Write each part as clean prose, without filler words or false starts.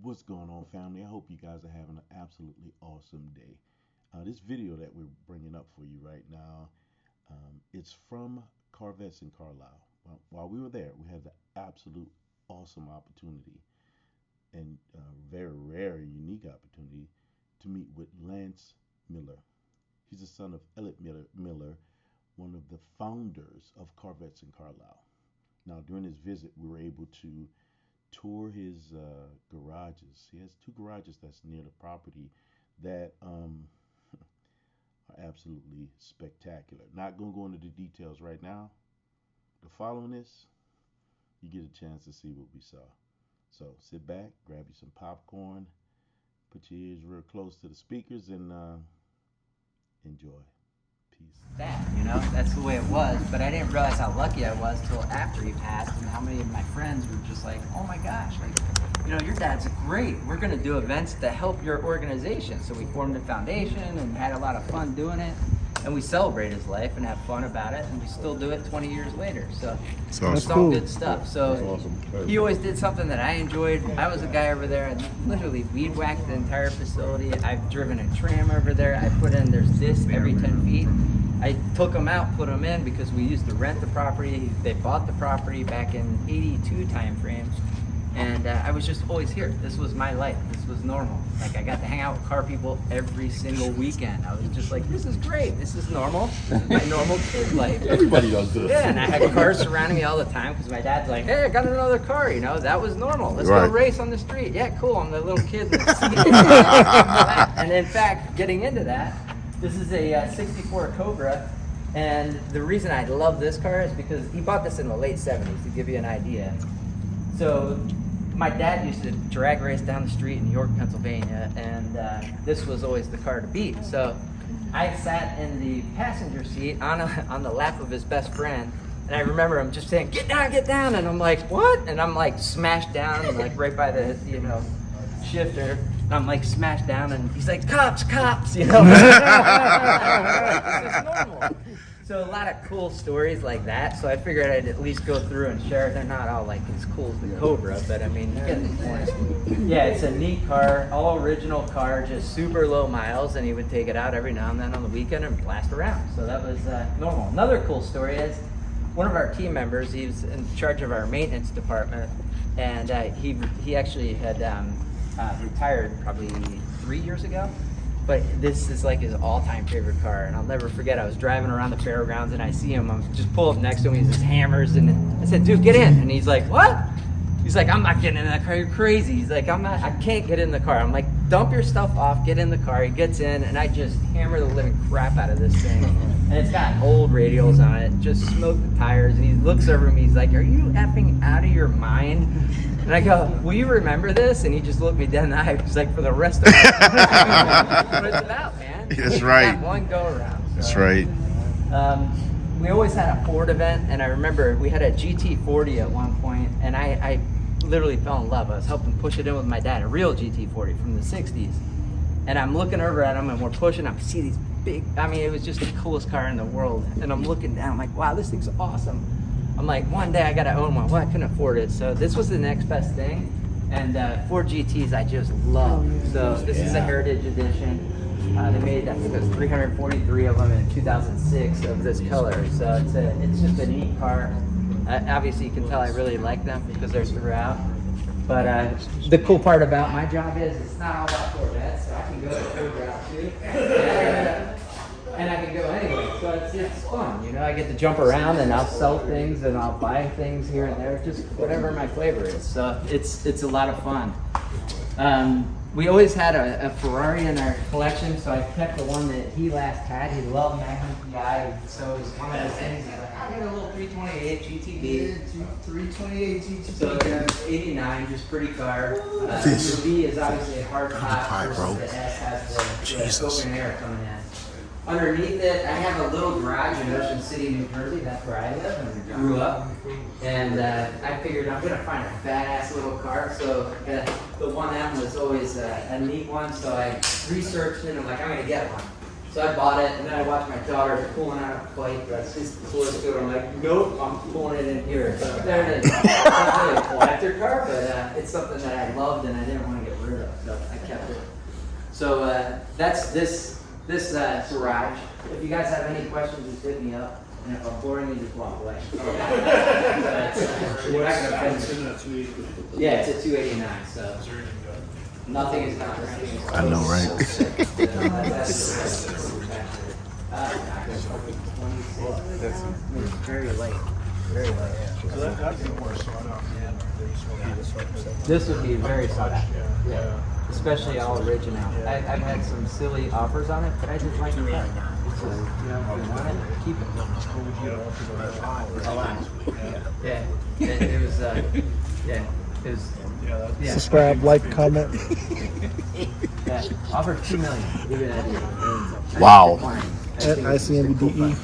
What's going on, family? I hope you guys are having an absolutely awesome day. This video that we're bringing up for you right now, it's from Corvettes in Carlisle. Well, while we were there, we had the absolute awesome opportunity and very rare and unique opportunity to meet with Lance Miller. He's the son of Elliot Miller, one of the founders of Corvettes in Carlisle. Now, during this visit, we were able to tour his garages. He has two garages that's near the property that are absolutely spectacular. Not going to go into the details right now. The following this, you get a chance to see what we saw. So sit back, grab you some popcorn, put your ears real close to the speakers, and enjoy. Peace. That's the way it was, but I didn't realize how lucky I was till after he passed, and how many of my friends were just like, oh my gosh, your dad's great. We're gonna do events to help your organization. So we formed a foundation and had a lot of fun doing it, and we celebrate his life and have fun about it, and we still do it 20 years later. So it's all good stuff. So he always did something that I enjoyed. I was a guy over there and literally weed whacked the entire facility. I've driven a tram over there. I put in, there's this every 10 feet. I took them out, put them in because we used to rent the property. They bought the property back in '82 time frame. And I was just always here. This was my life. This was normal. Like, I got to hang out with car people every single weekend. I was just like, this is great. This is normal. My normal kid life. Everybody does this. Yeah, and I had cars surrounding me all the time because my dad's like, hey, I got another car. That was normal. Let's go race on the street. Yeah, cool. I'm the little kid in the seat. And in fact, getting into that, this is a 64 Cobra. And the reason I love this car is because he bought this in the late 70s, to give you an idea. So my dad used to drag race down the street in York, Pennsylvania, and this was always the car to beat. So I sat in the passenger seat on the lap of his best friend, and I remember him just saying, get down, and I'm like, what? And I'm like smashed down, and like right by the, shifter, and I'm like smashed down, and he's like, cops, This is normal. So a lot of cool stories like that. So I figured I'd at least go through and share. They're not all like as cool as the Cobra, but I mean, you get the point. Yeah, it's a neat car, all original car, just super low miles, and he would take it out every now and then on the weekend and blast around. So that was normal. Another cool story is one of our team members, he was in charge of our maintenance department, and he actually had retired probably 3 years ago. But this is like his all-time favorite car, and I'll never forget. I was driving around the fairgrounds, and I see him. I'm just pull up next to him. He has his hammers, and I said, "Dude, get in." And he's like, "What?" He's like, "I'm not getting in that car. You're crazy." He's like, I can't get in the car." I'm like, "Dump your stuff off. Get in the car." He gets in, and I just hammer the living crap out of this thing. And it's got old radials on it. Just smoked the tires, and he looks over at me. He's like, "Are you effing out of your mind?" And I go, "Will you remember this?" And he just looked me dead in the eye. He's like, "For the rest of my life." That's what it's about, man. That's right. One go around. So, that's right. We always had a Ford event, and I remember we had a GT40 at one point, and I literally fell in love. I was helping push it in with my dad, a real GT40 from the 60s. And I'm looking over at him, and we're pushing. I see these big, it was just the coolest car in the world. And I'm looking down, I'm like, wow, this thing's awesome. I'm like, one day I gotta own one. Well, I couldn't afford it, so this was the next best thing. And Ford GTs I just love. So this is a Heritage Edition. They made, I think it was 343 of them in 2006 of this color. So it's just a neat car. Obviously, you can tell I really like them because they're throughout. But the cool part about my job is it's not all about Corvettes. So I can go to the route too. And I can go anywhere, so it's fun, I get to jump around, and I'll sell things, and I'll buy things here and there, just whatever my flavor is. So it's a lot of fun. We always had a Ferrari in our collection, so I kept the one that he last had. He loved Magnum PI, so it was one of those things. He's like, I got a little 328 GTB. 328 GTB. So it's 89, just pretty car. The B is obviously a hard top, versus the S has the open air coming in. Underneath it, I have a little garage in Ocean City, New Jersey. That's where I live and grew up. And I figured I'm gonna find a badass little car. So the 1M was always a neat one. So I researched it, and I'm like, I'm gonna get one. So I bought it, and then I watched my daughter pulling out a bike. That's his floor scooter. I'm like, nope, I'm pulling it in here. So there it is. It's not really a collector car, but it's something that I loved and I didn't want to get rid of, so I kept it. So that's this garage. If you guys have any questions, just hit me up. And if I'm boring you, just walk away. Yeah, it's a 289, so nothing is done. I know, right? Very late. Very late. So that'd be more sought out. This would be very sought out. Yeah. Especially all original. I've had some silly offers on it, but I just like the car. It's just, you know, if you want it, keep it. A lot. Yeah. It was, yeah. It was, yeah. Subscribe, like, comment. Yeah. Offered $2 million. Give you an idea. Wow. At ICNV.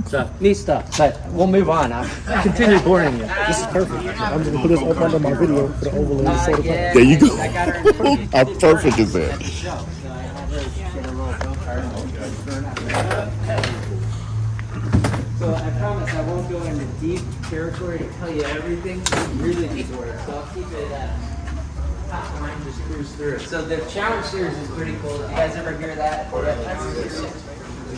So neat stuff, but we'll move on. I'll continue boring you. This is perfect. I'm just gonna put this up under my video for the overlay. Yeah, There you go. I got her in How perfect is that? So I promise I won't go into deep territory to tell you everything. You really need to work. So I'll keep it top line, just cruise through it. So the Challenge Series is pretty cool. Did you guys ever hear that? Corvette Challenge Series?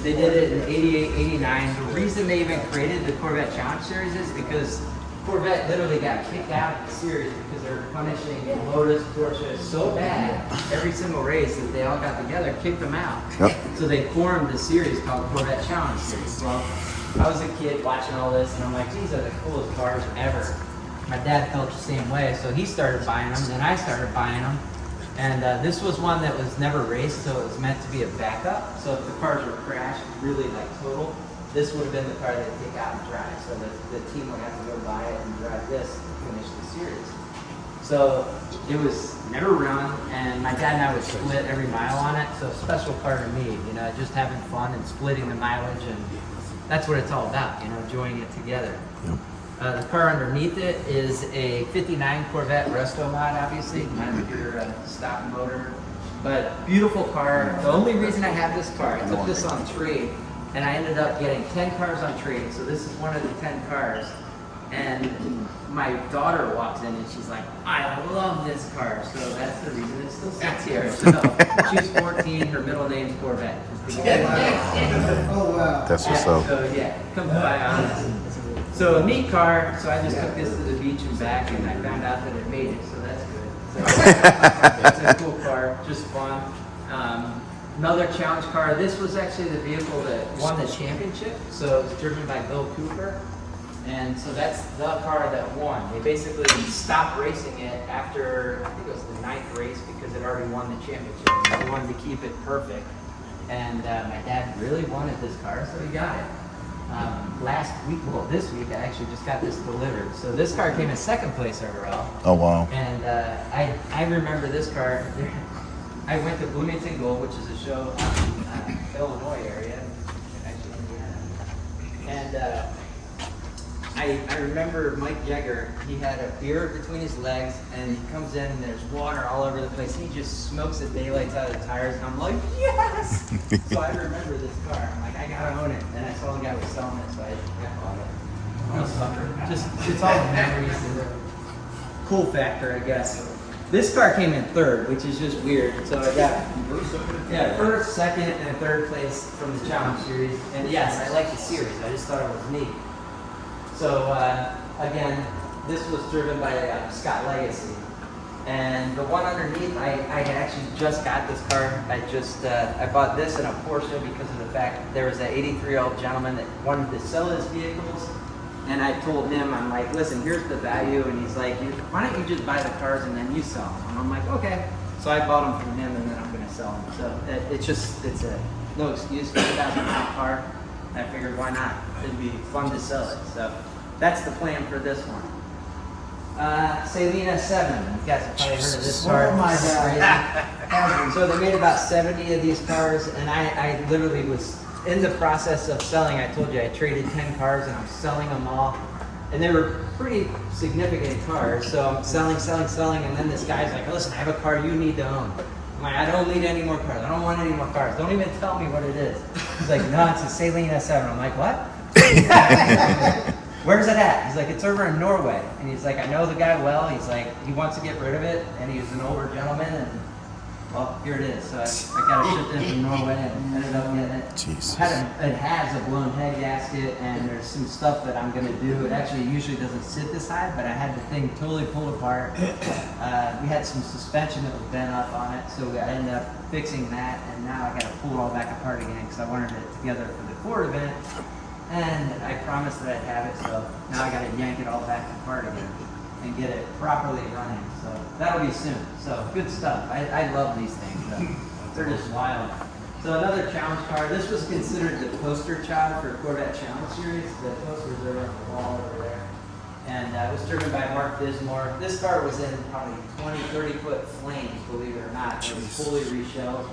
They did it in 88, 89. The reason they even created the Corvette Challenge Series is because Corvette literally got kicked out of the series because they were punishing Lotus, Porsche so bad every single race that they all got together, kicked them out. Yep. So they formed a series called Corvette Challenge Series. Well, I was a kid watching all this and I'm like, these are the coolest cars ever. My dad felt the same way, so he started buying them, then I started buying them. And this was one that was never raced, so it was meant to be a backup. So if the cars were crashed, really like total, this would have been the car they'd take out and drive. So the team would have to go buy it and drive this to finish the series. So it was never run, and my dad and I would split every mile on it. So special car to me, you know, just having fun and splitting the mileage, and that's what it's all about, you know, enjoying it together. Yep. The car underneath it is a 59 Corvette resto mod, obviously, not your stock motor, but beautiful car. The only reason I have this car, I took this on trade, and I ended up getting 10 cars on trade, so this is one of the 10 cars. And my daughter walks in and she's like, I love this car, so that's the reason it still sits here. So she's 14, her middle name's Corvette. Oh wow. That's what's up. So yeah, comes by honest. So a neat car, so I just took this to the beach and back, and I found out that it made it, so that's good. So it's a cool car, just fun. Another challenge car. This was actually the vehicle that won the championship, so it was driven by Bill Cooper, and so that's the car that won. They basically stopped racing it after, I think it was the 9th race, because it already won the championship. They wanted to keep it perfect, and my dad really wanted this car, so he got it. Last week, well, this week, I actually just got this delivered. So this car came in 2nd place overall. Oh, wow. And I remember this car. I went to Bloomington Gold, which is a show in Illinois area, actually Indiana. And I remember Mike Jagger. He had a beer between his legs, and he comes in, and there's water all over the place. He just smokes the daylights out of the tires, and I'm like, yes! So I remember this car. I'm like, I gotta own it. And I saw the guy was selling it, so I bought it. No sucker. Just, it's all the memories and the cool factor, I guess. This car came in 3rd, which is just weird. So I got 1st, 2nd, and 3rd place from the Challenge Series. And yes, I like the series. I just thought it was neat. So again, this was driven by Scott Legacy. And the one underneath, I had actually just got this car. I bought this in a Porsche because of the fact there was an 83-year-old gentleman that wanted to sell his vehicles. And I told him, I'm like, listen, here's the value. And he's like, why don't you just buy the cars and then you sell them? And I'm like, okay. So I bought them from him, and then I'm going to sell them. So it's a no excuse for a $1,000 car. I figured, why not? It'd be fun to sell it. So that's the plan for this one. Salina 7. You guys have probably heard of this car. Oh my God. So they made about 70 of these cars, and I literally was in the process of selling. I told you I traded 10 cars, and I'm selling them all. And they were pretty significant cars, so I'm selling, and then this guy's like, listen, I have a car you need to own. I'm like, I don't need any more cars. I don't want any more cars. Don't even tell me what it is. He's like, no, it's a Saleen S7. I'm like, what? Where's it at? He's like, it's over in Norway. And he's like, I know the guy well. He's like, he wants to get rid of it, and he's an older gentleman, and well, here it is. So I got it shipped in from Norway and ended up getting it. Jesus. It has a blown head gasket, and there's some stuff that I'm gonna do. It actually usually doesn't sit this high, but I had the thing totally pulled apart. We had some suspension that was bent up on it, so I ended up fixing that, and now I gotta pull it all back apart again because I wanted it together for the Ford event, and I promised that I'd have it, so now I gotta yank it all back apart again and get it properly running. So that'll be soon. So good stuff. I love these things. They're just wild. So another challenge car. This was considered the poster child for Corvette Challenge Series. The posters are on the wall over there. And it was driven by Mark Dismore. This car was in probably 20, 30-foot flames, believe it or not. It was fully reshelled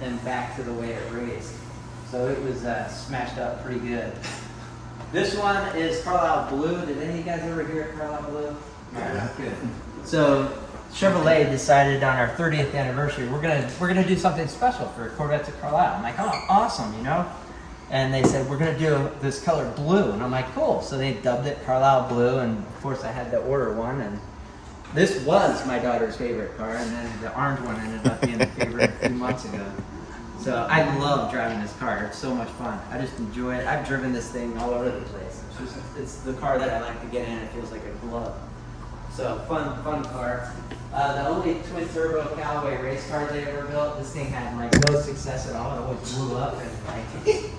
and back to the way it raced. So it was smashed up pretty good. This one is Carlisle Blue. Did any of you guys ever hear of Carlisle Blue? Yeah, good. So Chevrolet decided on our 30th anniversary, we're gonna do something special for Corvettes at Carlisle. I'm like, oh, awesome, you know? And they said, we're gonna do this color blue. And I'm like, cool. So they dubbed it Carlisle Blue, and of course I had to order one. And this was my daughter's favorite car, and then the orange one ended up being a favorite a few months ago. So I love driving this car. It's so much fun. I just enjoy it. I've driven this thing all over the place. It's the car that I like to get in. It feels like a glove. So fun car. The only twin turbo Callaway race car they ever built. This thing had like no success at all. It always blew up, and like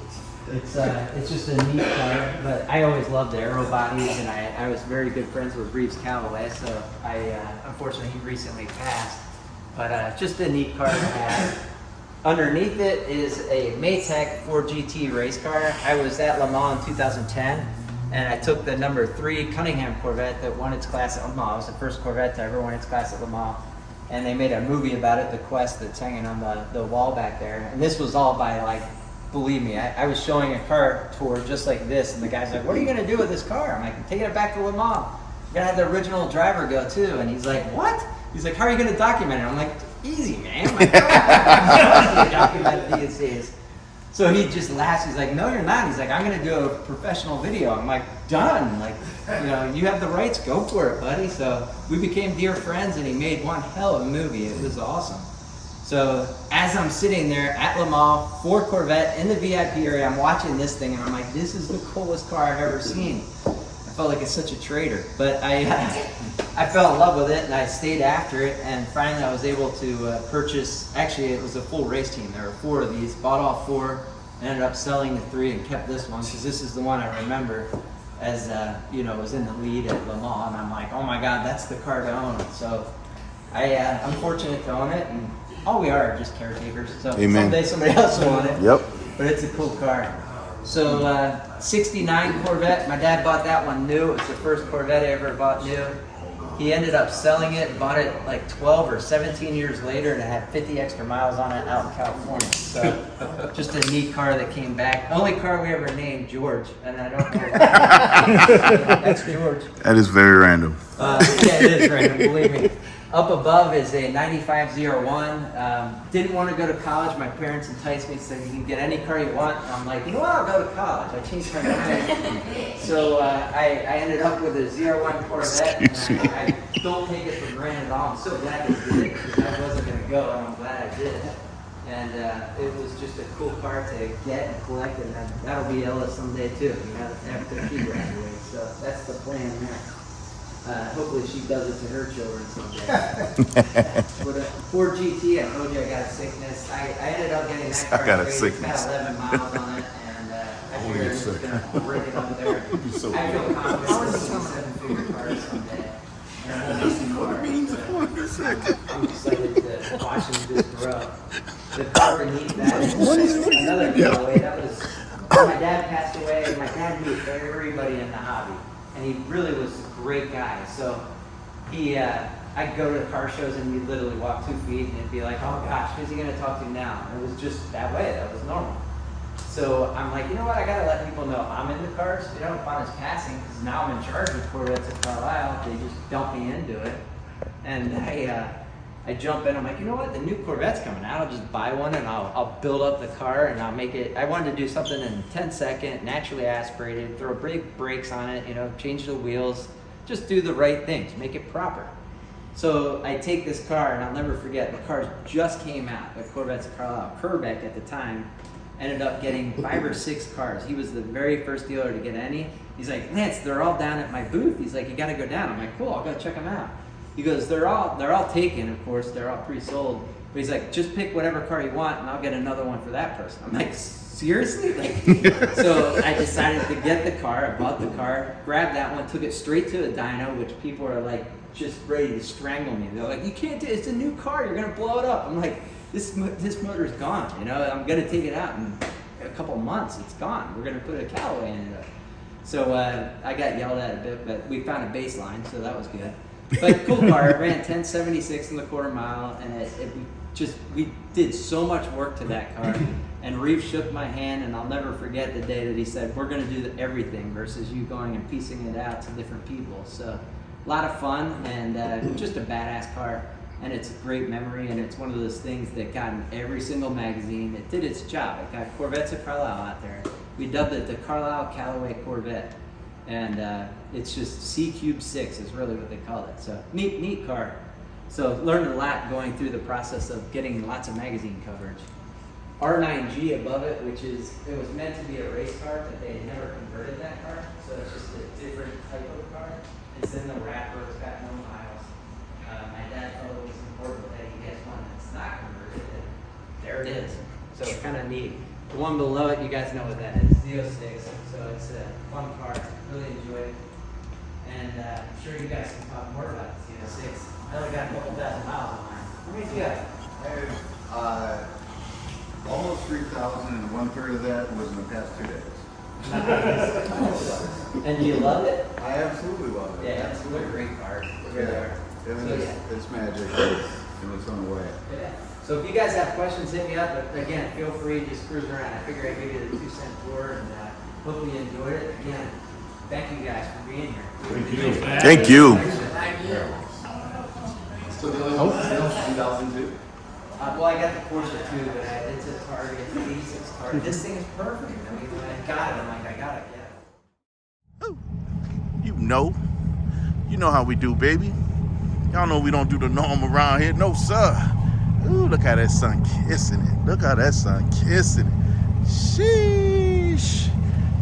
it's just a neat car. But I always loved the aero bodies, and I was very good friends with Reeves Callaway. So unfortunately he recently passed. But just a neat car to have. Underneath it is a Maytech 4GT race car. I was at Le Mans in 2010. And I took the number 3 Cunningham Corvette that won its class at Le Mans. It was the first Corvette to ever win its class at Le Mans. And they made a movie about it, The Quest, that's hanging on the wall back there. And this was all by, like, believe me, I was showing a car tour just like this, and the guy's like, what are you gonna do with this car? I'm like, I'm taking it back to Le Mans. I'm gonna have the original driver go too. And he's like, what? He's like, how are you gonna document it? I'm like, easy, man. I'm like, document these days. So he just laughs. He's like, no, you're not. He's like, I'm going to do a professional video. I'm like, done. Like, you know, you have the rights. Go for it, buddy. So we became dear friends, and he made one hell of a movie. It was awesome. So as I'm sitting there at Le Mans, for Corvette, in the VIP area, I'm watching this thing, and I'm like, this is the coolest car I've ever seen. I felt like it's such a traitor. But I fell in love with it, and I stayed after it, and finally I was able to purchase, actually it was a full race team. There were 4 of these, bought all 4, ended up selling the 3 and kept this one, because this is the one I remember as, you know, was in the lead at Le Mans, and I'm like, oh my God, that's the car to own. So I'm fortunate to own it, and all we are just caretakers. So someday somebody else will want it. Yep. But it's a cool car. So 69 Corvette, my dad bought that one new. It was the first Corvette I ever bought new. He ended up selling it, bought it like 12 or 17 years later, and it had 50 extra miles on it out in California. So just a neat car that came back. Only car we ever named George, and I don't know. That's George. That is very random. Yeah, it is random, believe me. Up above is a 9501. Didn't want to go to college. My parents enticed me and said, you can get any car you want. And I'm like, you know what, I'll go to college. I changed my mind. So I ended up with a 01 Corvette. And I don't take it for granted at all. I'm so glad I did it, because I wasn't going to go, and I'm glad I did. And it was just a cool car to get and collect, and that'll be Ella someday too, you know, after she graduates. So that's the plan there. Hopefully she does it to her children someday. But Ford GT, I told you I got a sickness. I ended up getting that car. I got a rated. sickness. It's got 11 miles on it, and I figured I was going to break it up there. I feel confident with some 7-figure cars someday. And I won't be some more. I'm excited to watch them just grow. The car beneath that is another giveaway. That was when my dad passed away. My dad knew everybody in the hobby. And he really was a great guy. So I'd go to the car shows, and he'd literally walk 2 feet, and it'd be like, oh gosh, who's he gonna talk to now? And it was just that way. That was normal. So I'm like, you know what? I gotta let people know I'm into cars. They don't upon his passing, because now I'm in charge of Corvettes at Carlisle. They just dump me into it. And I jump in, I'm like, you know what, the new Corvette's coming out, I'll just buy one and I'll build up the car and I'll make it, I wanted to do something in 10-second, naturally aspirated, throw brake brakes on it, you know, change the wheels, just do the right things, make it proper. So I take this car, and I'll never forget, the cars just came out, the Corvette's Carlisle. Kerbeck at the time ended up getting 5 or 6 cars. He was the very first dealer to get any. He's like, Lance, they're all down at my booth. He's like, you gotta go down. I'm like, cool, I'll go check them out. He goes, they're all taken, of course, they're all pre-sold. But he's like, just pick whatever car you want, and I'll get another one for that person. I'm like, seriously? Like, so I decided to get the car. I bought the car, grabbed that one, took it straight to a dyno, which people are like just ready to strangle me. They're like, you can't do it. It's a new car. You're gonna blow it up. I'm like, this motor's gone. You know, I'm gonna take it out in a couple months. It's gone. We're gonna put a Callaway in it. So I got yelled at a bit, but we found a baseline, so that was good. But cool car. It ran 1076 in the quarter mile, and we did so much work to that car. And Reeve shook my hand, and I'll never forget the day that he said, we're going to do everything versus you going and piecing it out to different people. So a lot of fun, and just a badass car. And it's a great memory, and it's one of those things that got in every single magazine. It did its job. It got Corvettes of Carlisle out there. We dubbed it the Carlisle Callaway Corvette. And it's just C-Cube 6 is really what they called it. So neat car. So learned a lot going through the process of getting lots of magazine coverage. R9G above it, it was meant to be a race car, but they had never converted that car. So it's just a different type of car. It's in the wrapper, it's got no miles. My dad thought it was important that he gets one that's not converted, and there it is. So it's kind of neat. The one below it, you guys know what that is, Z06. So it's a fun car, really enjoyed it. And I'm sure you guys can talk more about the Z06. I only got a couple thousand miles on mine. How many do you have? Almost 3,000, and 1/3 of that was in the past 2 days. And you love it? I absolutely love it. Yeah, it's a great car. It's magic in its own way. Yeah. So if you guys have questions, hit me up. But again, feel free, just cruise around. I figure I gave you the 2-cent tour, and hope you enjoyed it. Again, thank you guys for being here. Thank you. Thank you. So the other one, 2002? Well, I got the Porsche too, but it's a Target, it's an 86 Target. This thing is perfect. I mean, when I got it, I'm like, I gotta get it. You know how we do, baby. Y'all know we don't do the norm around here. No, sir. Ooh, look how that sun kissing it. Look how that sun kissing it. Sheesh.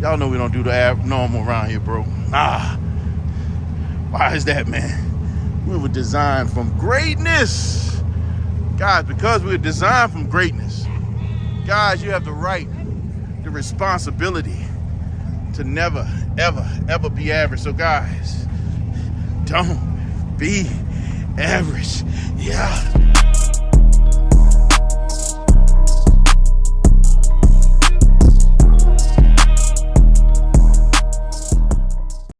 Y'all know we don't do the abnormal around here, bro. Why is that, man? We were designed from greatness. Guys, because we were designed from greatness, guys, you have the right, the responsibility to never, ever, ever be average. So guys, don't be average. Yeah.